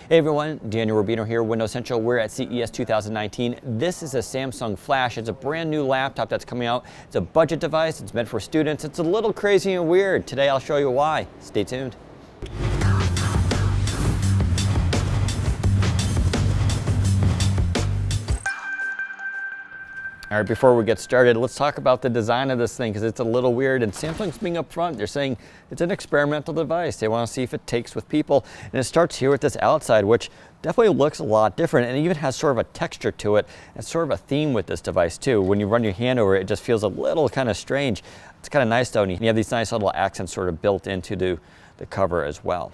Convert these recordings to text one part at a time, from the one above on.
Hey everyone, Daniel Rubino here, Windows Central. We're at CES 2019. This is a Samsung Flash. It's a brand new laptop that's coming out. It's a budget device. It's meant for students. It's a little crazy and weird. Today I'll show you why. Stay tuned. All right, before we get started, let's talk about the design of this thing because it's a little weird, and Samsung's being upfront. They're saying it's an experimental device. They want to see if it takes with people, and it starts here with this outside, which definitely looks a lot different, and it even has sort of a texture to it and sort of a theme with this device too. When you run your hand over it, it just feels a little kind of strange. It's kind of nice though, and you have these nice little accents sort of built into the cover as well.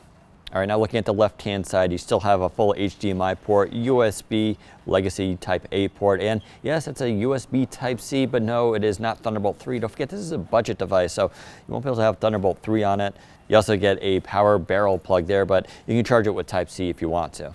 All right, now looking at the left-hand side, you still have a full HDMI port, USB, legacy Type A port, and yes, it's a USB Type C, but no, it is not Thunderbolt 3. Don't forget, this is a budget device, so you won't be able to have Thunderbolt 3 on it. You also get a power barrel plug there, but you can charge it with Type C if you want to.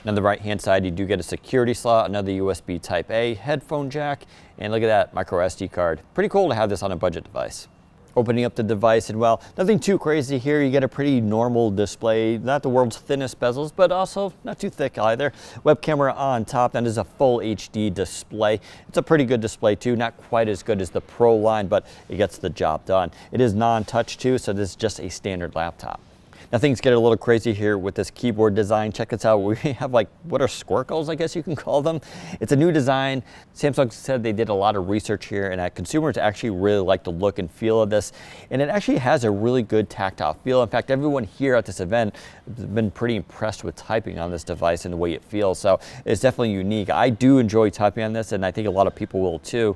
On the right-hand side, you do get a security slot, another USB Type A, headphone jack, and look at that, micro SD card. Pretty cool to have this on a budget device. Opening up the device, and well, nothing too crazy here. You get a pretty normal display, not the world's thinnest bezels, but also not too thick either. Web camera on top, that is a full HD display. It's a pretty good display too, not quite as good as the Pro line, but it gets the job done. It is non-touch too, so this is just a standard laptop. Now things get a little crazy here with this keyboard design. Check this out. We have like, what are squircles, I guess you can call them. It's a new design. Samsung said they did a lot of research here, and that consumers actually really like the look and feel of this. And it actually has a really good tactile feel. In fact, everyone here at this event has been pretty impressed with typing on this device and the way it feels. So it's definitely unique. I do enjoy typing on this, and I think a lot of people will too.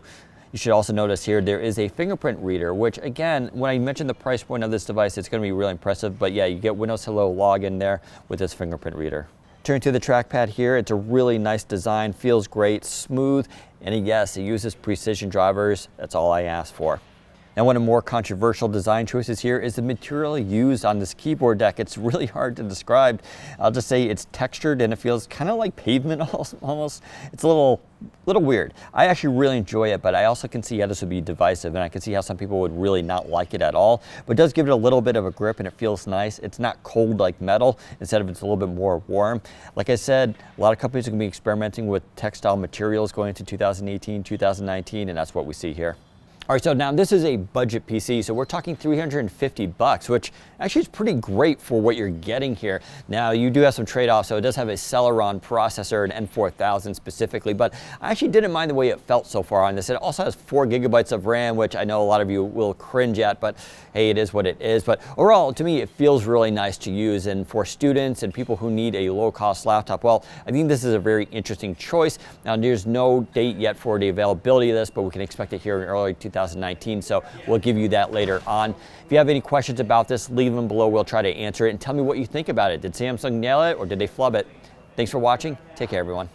You should also notice here there is a fingerprint reader, which again, when I mentioned the price point of this device, it's going to be really impressive. But yeah, you get Windows Hello login there with this fingerprint reader. Turning to the trackpad here, it's a really nice design, feels great, smooth, and yes, it uses precision drivers. That's all I asked for. Now, one of the more controversial design choices here is the material used on this keyboard deck. It's really hard to describe. I'll just say it's textured and it feels kind of like pavement almost. It's a little weird. I actually really enjoy it, but I also can see how this would be divisive, and I can see how some people would really not like it at all. But it does give it a little bit of a grip, and it feels nice. It's not cold like metal. Instead of it's a little bit more warm. Like I said, a lot of companies are going to be experimenting with textile materials going into 2018, 2019, and that's what we see here. All right, so now this is a budget PC, so we're talking $350, which actually is pretty great for what you're getting here. Now, you do have some trade-offs, so it does have a Celeron processor, an N4000 specifically, but I actually didn't mind the way it felt so far on this. It also has 4 gigabytes of RAM, which I know a lot of you will cringe at, but hey, it is what it is. But overall, to me, it feels really nice to use, and for students and people who need a low-cost laptop, well, I think this is a very interesting choice. Now, there's no date yet for the availability of this, but we can expect it here in early 2019, so we'll give you that later on. If you have any questions about this, leave them below. We'll try to answer it, and tell me what you think about it. Did Samsung nail it, or did they flub it? Thanks for watching. Take care, everyone.